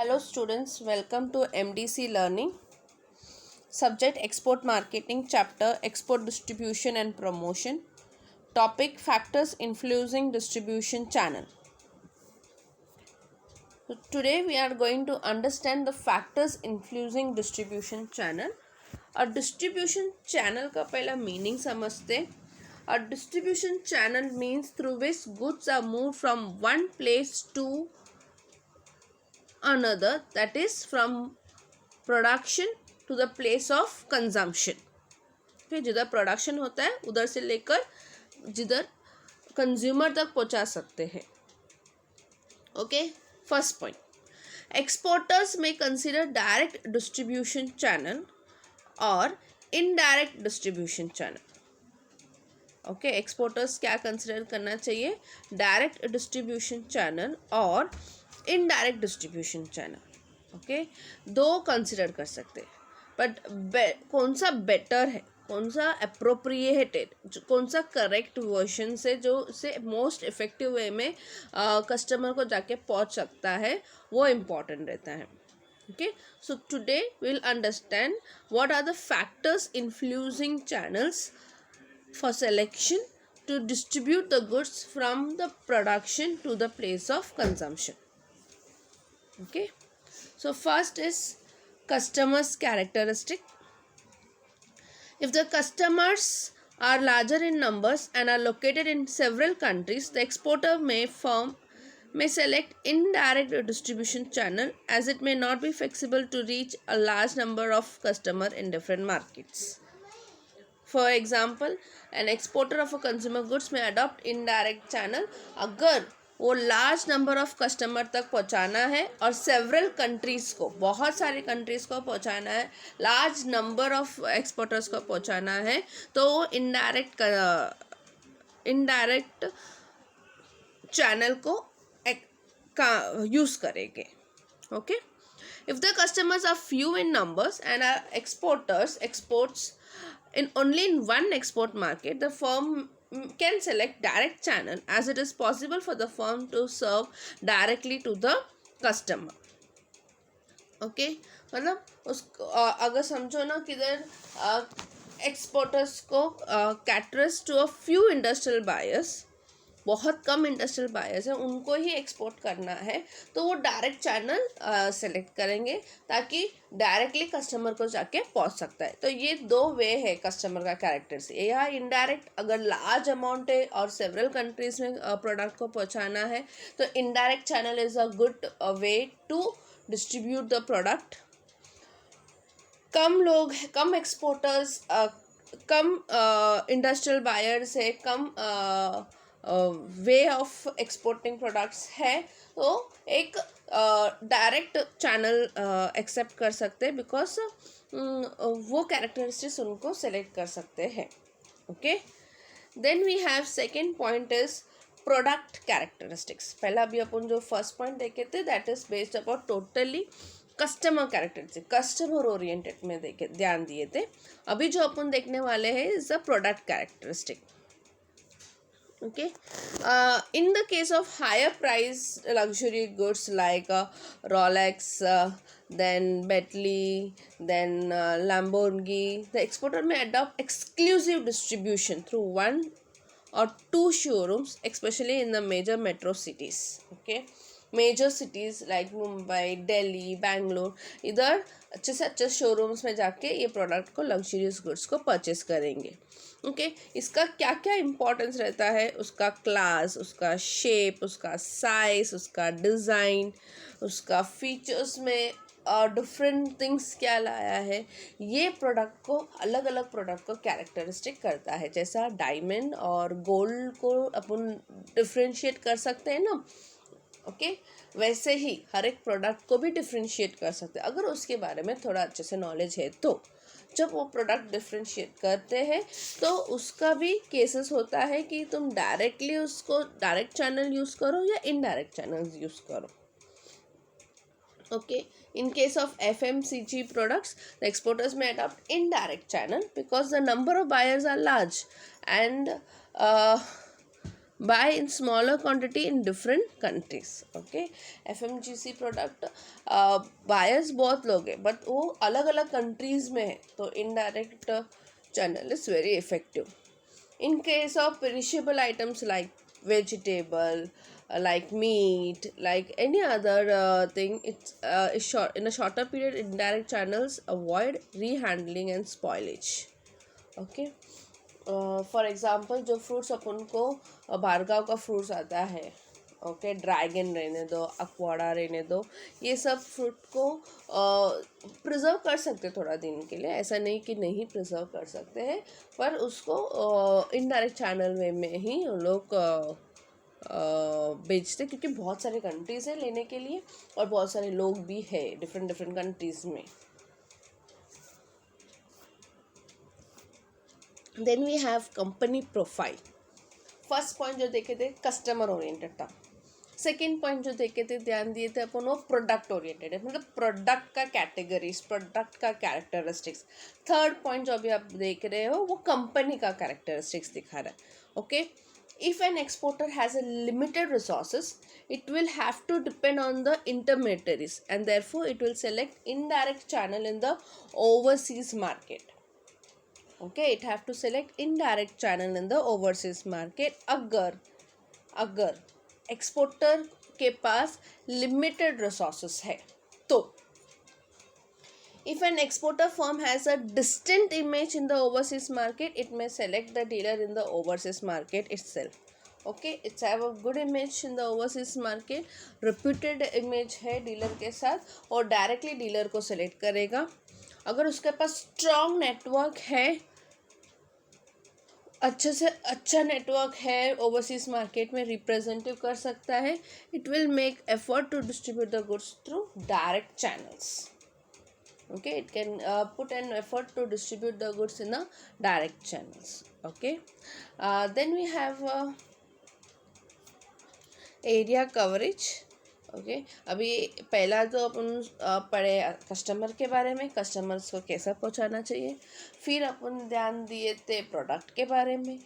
Hello students, welcome to MDC Learning. Subject Export Marketing, Chapter Export Distribution and Promotion. Topic Factors Influencing Distribution Channel. So today we are going to understand the factors influencing distribution channel. और distribution channel का पहला meaning समझते. A distribution channel means through which goods are moved from one place to another, that is from production to the place of consumption. फिर जिधर production होता है उधर से लेकर जिधर कंज्यूमर तक पहुंचा सकते हैं. ओके, फर्स्ट पॉइंट, एक्सपोर्टर्स में कंसिडर डायरेक्ट डिस्ट्रीब्यूशन चैनल और indirect distribution channel. Okay, exporters क्या कंसिडर करना चाहिए? डायरेक्ट डिस्ट्रीब्यूशन चैनल और इनडायरेक्ट डिस्ट्रीब्यूशन चैनल. ओके, दो कंसिडर कर सकते हैं, बट कौन सा बेटर है, कौन सा अप्रोप्रिएटेड, कौन सा करेक्ट वर्जन से जो से मोस्ट इफेक्टिव वे में कस्टमर को जाके पहुंच सकता है, वो इम्पॉर्टेंट रहता है. Okay, so today will understand what are the factors influencing channels for selection to distribute the goods from the production to the place of consumption. Okay, so first is customers characteristic. If the customers are larger in numbers and are located in several countries, the exporter may select indirect distribution channel, as it may not be flexible to reach a large number of customers in different markets. For example, an exporter of a consumer goods may adopt indirect channel अगर वो large number of customer तक पहुंचाना है और several countries को, बहुत सारे countries को पहुंचाना है, लार्ज नंबर ऑफ एक्सपोर्टर्स को पहुंचाना है, तो वो इनडायरेक्ट चैनल को यूज़ करेंगे. Okay, if the customers are few in numbers and are exporters exports in only in one export market, the firm can select direct channel, as it is possible for the firm to serve directly to the customer. Okay, मतलब उसको अगर समझो ना किधर exporters को caters to a few industrial buyers, बहुत कम industrial buyers हैं, उनको ही एक्सपोर्ट करना है, तो वो डायरेक्ट चैनल सेलेक्ट करेंगे ताकि डायरेक्टली कस्टमर को जाके पहुंच सकता है. तो ये दो वे है कस्टमर का कैरेक्टर से. या इनडायरेक्ट, अगर लार्ज अमाउंट है और सेवरल कंट्रीज में प्रोडक्ट को पहुंचाना है, तो indirect channel is a good way to distribute the product. कम लोग, कम एक्सपोर्टर्स, कम इंडस्ट्रियल बायर्स है, कम वे ऑफ एक्सपोर्टिंग प्रोडक्ट्स है, तो एक डायरेक्ट चैनल एक्सेप्ट कर सकते हैं, बिकॉज वो कैरेक्टरिस्टिक्स उनको सेलेक्ट कर सकते हैं. Okay, then we have second point is product characteristics. पहला अभी अपन जो फर्स्ट पॉइंट देखे थे, that is based upon totally customer characteristic, customer oriented में देखे ध्यान दिए थे. अभी जो अपन देखने वाले हैं is the product characteristic. Okay, in the case of higher price luxury goods like Rolex, then Bentley, then Lamborghini, the exporter may adopt exclusive distribution through one or two showrooms, especially in the major metro cities. Okay, major cities like Mumbai, Delhi, Bangalore, इधर अच्छे से अच्छे showrooms में जाके ये product को, luxurious goods को purchase करेंगे. ओके, इसका क्या क्या इम्पोर्टेंस रहता है? उसका क्लास, उसका शेप, उसका साइज, उसका डिज़ाइन, उसका फीचर्स में डिफरेंट थिंग्स क्या लाया है, ये प्रोडक्ट को, अलग अलग प्रोडक्ट को कैरेक्टरिस्टिक करता है. जैसा डायमंड और गोल्ड को अपन डिफ्रेंशिएट कर सकते हैं ना, ओके, वैसे ही हर एक प्रोडक्ट को भी डिफ्रेंशिएट कर सकते हैं, अगर उसके बारे में थोड़ा अच्छे से नॉलेज है. तो जब वो प्रोडक्ट डिफ्रेंशिएट करते हैं तो उसका भी केसेस होता है कि तुम डायरेक्टली उसको डायरेक्ट चैनल यूज़ करो या इनडायरेक्ट चैनल यूज़ करो. Okay, in case of FMCG products, the exporters may adopt indirect channel because the number of buyers are large and buy in smaller quantity in different countries. Okay, FMGC product buyers बहुत लोग हैं but वो अलग अलग countries में है, तो indirect channel is very effective. In case of perishable items like vegetable, like meat, like any other thing, it's is short in a shorter period. Indirect channels avoid rehandling and spoilage. Okay. For example जो fruits अपन को बारगाव का fruits आता है, okay, dragon रहने दो, अक्वाडा रहने दो, ये सब फ्रूट को प्रिजर्व कर सकते थोड़ा दिन के लिए, ऐसा नहीं कि नहीं प्रिजर्व कर सकते हैं, पर उसको इनडायरेक्ट चैनल में ही लोग बेचते, क्योंकि बहुत सारे कंट्रीज़ हैं लेने के लिए और बहुत सारे लोग भी है डिफरेंट डिफरेंट कंट्रीज़ में. Then we have company profile. First point जो देखे थे कस्टमर ओरिएंटेड था. सेकेंड पॉइंट जो देखे थे ध्यान दिए थे अपन वो प्रोडक्ट ओरिएंटेड है, मतलब प्रोडक्ट का कैटेगरीज, प्रोडक्ट का कैरेक्टरिस्टिक्स. थर्ड पॉइंट जो अभी आप देख रहे हो वो कंपनी का कैरेक्टरिस्टिक्स दिखा रहा है. Okay, if an exporter has a limited resources, it will have to depend on the intermediaries and therefore it will select indirect channel in the overseas market. Okay, it have to select indirect channel in the overseas market. अगर exporter के पास limited resources है तो if an exporter firm has a distinct image in the overseas market, it may select the dealer in the overseas market itself. Okay, it's have a good image in the overseas market, reputed image है dealer के साथ, और directly dealer को select करेगा. अगर उसके पास strong network है, अच्छे से अच्छा नेटवर्क है, ओवरसीज मार्केट में रिप्रेजेंटेटिव कर सकता है, it will make effort to distribute the goods through direct channels. Okay, it can put an effort to distribute the goods in the direct channels. Okay, then we have area coverage. Okay, अभी पहला तो अपन पढ़े customer के बारे में, customers को कैसा पहुंचाना चाहिए, फिर अपन ध्यान दिए थे प्रोडक्ट के बारे में,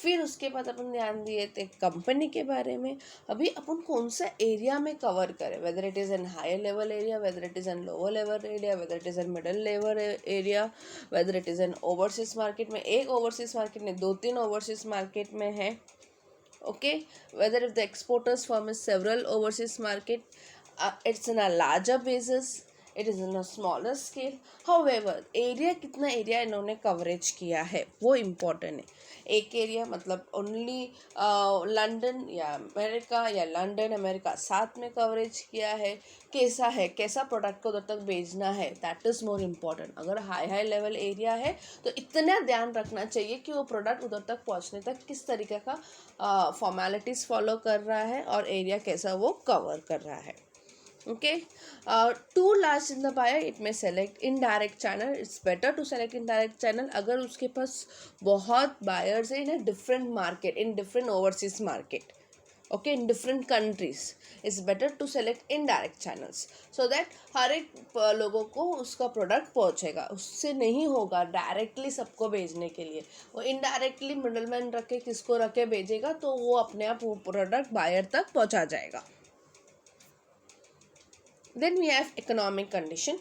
फिर उसके बाद अपन ध्यान दिए थे कंपनी के बारे में. अभी अपन कौन सा एरिया में कवर करें, whether it is an higher level area, whether it is an lower level area, whether it is an middle level area, whether it is an overseas market में, एक ओवरसीज मार्केट में, दो तीन overseas market में है. Okay, whether if the exporters firm is several overseas market, it's in a larger basis, it is in a smaller scale. However, area कितना area इन्होंने coverage किया है वो इम्पोर्टेंट है. एक एरिया मतलब ओनली लंदन या अमेरिका या लंदन अमेरिका साथ में कवरेज किया है, कैसा है, कैसा प्रोडक्ट को उधर तक भेजना है, दैट इज़ मोर इम्पॉर्टेंट. अगर हाई लेवल एरिया है तो इतना ध्यान रखना चाहिए कि वो प्रोडक्ट उधर तक पहुंचने तक किस तरीके का फॉर्मेलिटीज़ फॉलो कर रहा है और एरिया कैसा वो कवर कर रहा है. Okay, too large in the buyer, it may select indirect channel. It's better to select indirect channel अगर उसके पास बहुत buyers है in a different market, in different overseas market. Okay, in different countries, it's better to select indirect channels so that हर एक लोगों को उसका product पहुंचेगा. उससे नहीं होगा डायरेक्टली सबको भेजने के लिए, वो इनडायरेक्टली मिडलमैन रख के किसको रख के भेजेगा तो वो अपने आप वो प्रोडक्ट बायर तक पहुंचा जाएगा. Then we have economic condition.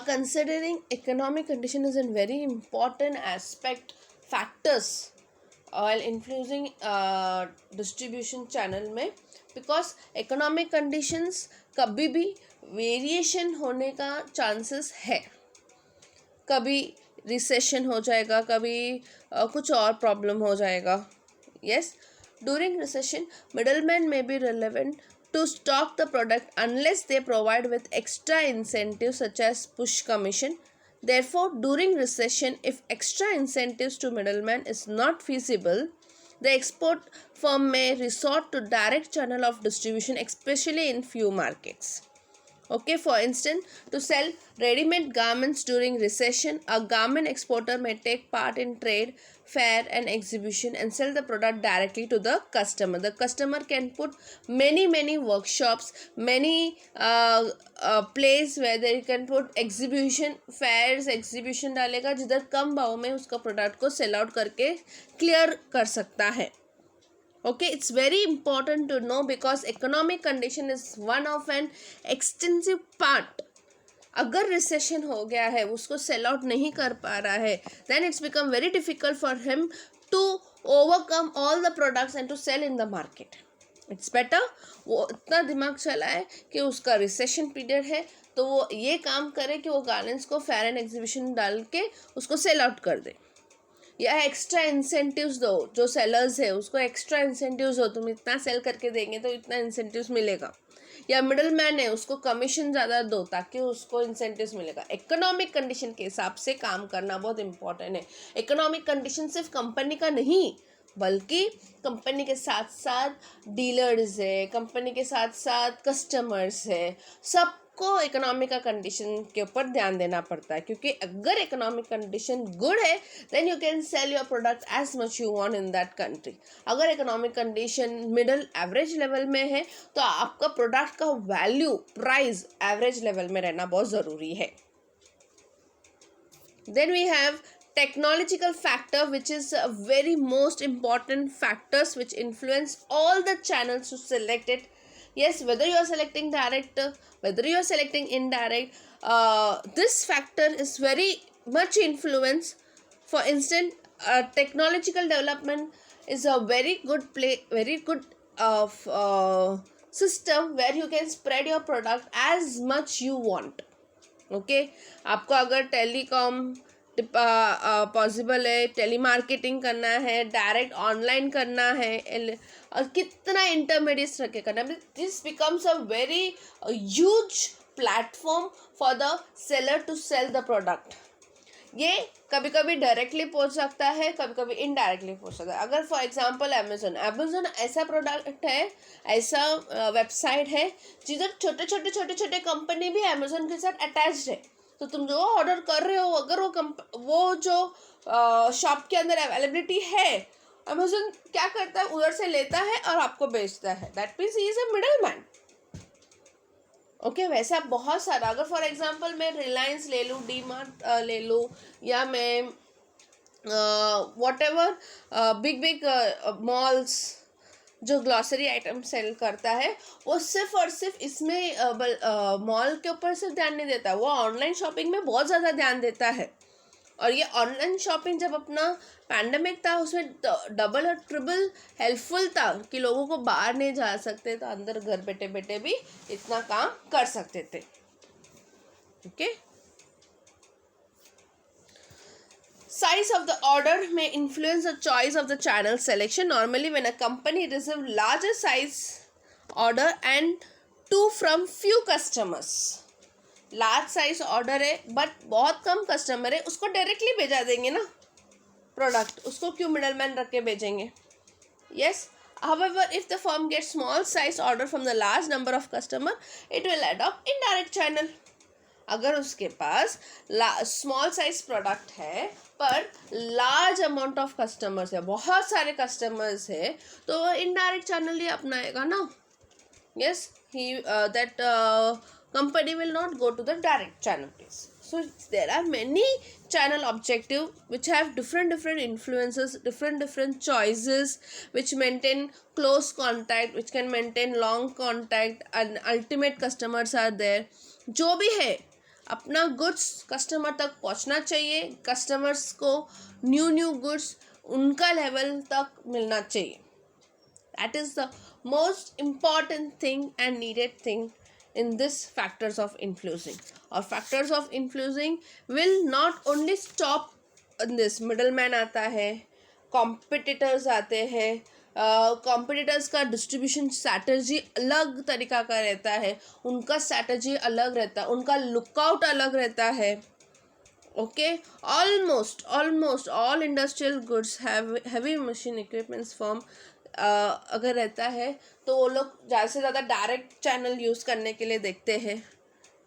Considering economic condition is a very important aspect, factors while influencing distribution channel में, because economic conditions कभी भी वेरिएशन होने का चांसेस है. कभी रिसेशन हो जाएगा, कभी कुछ और प्रॉब्लम हो जाएगा. Yes, during recession middlemen may be relevant to stock the product unless they provide with extra incentives such as push commission. Therefore, during recession, if extra incentives to middlemen is not feasible, the export firm may resort to direct channel of distribution, especially in few markets. Okay, for instance, to sell ready-made garments during recession, a garment exporter may take part in trade, fair and exhibition and sell the product directly to the customer. The customer can put many workshops, many place where they can put exhibition, fairs, exhibition डालेगा जिधर कम भाव में उसका product को sell out करके clear कर सकता है. Okay, it's very important to know because economic condition is one of an extensive part. अगर रिसेशन हो गया है, उसको सेल आउट नहीं कर पा रहा है, then it's become very difficult for him to overcome all the products and to sell in the market. It's better वो इतना दिमाग चलाए कि उसका रिसेशन पीरियड है तो वो ये काम करे कि वो गार्मेंट्स को फेयर एंड एग्जीबिशन डाल के उसको सेल आउट कर दे, या एक्स्ट्रा इंसेंटिव्स दो. जो सेलर्स है उसको एक्स्ट्रा इंसेंटिव्स दो, तुम इतना सेल करके देंगे तो इतना इंसेंटिव्स मिलेगा. या मिडल मैन है उसको कमीशन ज़्यादा दो ताकि उसको इंसेंटिव्स मिलेगा. इकोनॉमिक कंडीशन के हिसाब से काम करना बहुत इंपॉर्टेंट है. इकोनॉमिक कंडीशन सिर्फ कंपनी का नहीं बल्कि कंपनी के साथ साथ डीलर्स है, कंपनी के साथ साथ कस्टमर्स है, सबको इकोनॉमिक का कंडीशन के ऊपर ध्यान देना पड़ता है. क्योंकि अगर इकोनॉमिक कंडीशन गुड है then you can sell your product as much you want in that country. अगर economic condition middle average level में है तो आपका प्रोडक्ट का वैल्यू प्राइस एवरेज लेवल में रहना बहुत ज़रूरी है. Then we have technological factor, which is a very most important factors which influence all the channels to select it. Yes, whether you are selecting direct, whether you are selecting indirect, this factor is very much influence. For instance, technological development is a very good system where you can spread your product as much you want. Okay, आपको अगर telecom possible है, telemarketing करना है, direct online करना है, और कितना intermediates रख के करना है, this becomes a very huge platform for the seller to sell the product. ये कभी कभी डायरेक्टली पहुंच सकता है, कभी कभी इनडायरेक्टली पहुंच सकता है. अगर फॉर एग्जांपल अमेजोन ऐसा प्रोडक्ट है, ऐसा वेबसाइट है जिधर छोटे छोटे कंपनी भी अमेजोन के साथ अटैच्ड है. तो तुम जो ऑर्डर कर रहे हो अगर वो जो शॉप के अंदर अवेलेबिलिटी है, अमेजोन क्या करता है उधर से लेता है और आपको बेचता है. That means he is a middle man. Okay, वैसा बहुत सारा. अगर फॉर एग्जांपल मैं रिलायंस ले लूँ, डी मार्ट ले लूँ, या मैं वॉट एवर बिग मॉल्स जो ग्लॉसरी आइटम सेल करता है, वो सिर्फ और सिर्फ इसमें मॉल के ऊपर सिर्फ ध्यान नहीं देता, वो ऑनलाइन शॉपिंग में बहुत ज़्यादा ध्यान देता है. और ये ऑनलाइन शॉपिंग जब अपना पैंडमिक था उसमें डबल और ट्रिपल हेल्पफुल था कि लोगों को बाहर नहीं जा सकते तो अंदर घर बैठे बैठे भी इतना काम कर सकते थे. Okay, size of the order may influence the choice of the channel selection. Normally when a company receives larger size order and to from few customers, large size order है बट बहुत कम कस्टमर है, उसको directly भेजा देंगे ना product, उसको क्यों middle man रख के भेजेंगे. Yes, however if the firm gets small size order from the large number of customer, it will adopt indirect channel. अगर उसके पास स्मॉल साइज प्रोडक्ट है पर लार्ज अमाउंट ऑफ कस्टमर्स है, बहुत सारे कस्टमर्स है, तो वो इनडायरेक्ट चैनल ही अपनाएगा ना. Yes, he that company will not go to the direct channel place. So there are many channel objective which have different influences, different choices, which maintain close contact, which can maintain long contact, and ultimate customers are there. जो भी है अपना goods customer तक पहुंचना चाहिए, customers को new goods उनका level तक मिलना चाहिए. That is the most important thing and needed thing in this factors of influencing. Or factors of influencing will not only stop in this. middleman आता है, competitors आते हैं, competitors का distribution strategy अलग तरीका का रहता है, उनका strategy अलग रहता है, उनका lookout अलग रहता है. Okay, almost all industrial goods have heavy machine equipments firm अगर रहता है तो वो लोग ज़्यादा से ज़्यादा डायरेक्ट चैनल यूज़ करने के लिए देखते हैं.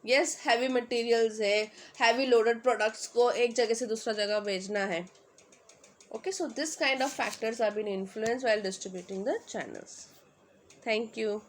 यस, हैवी मटेरियल्स है, हैवी लोडेड प्रोडक्ट्स को एक जगह से दूसरा जगह भेजना है. Okay, so this kind of factors are been influence while distributing the channels. Thank you.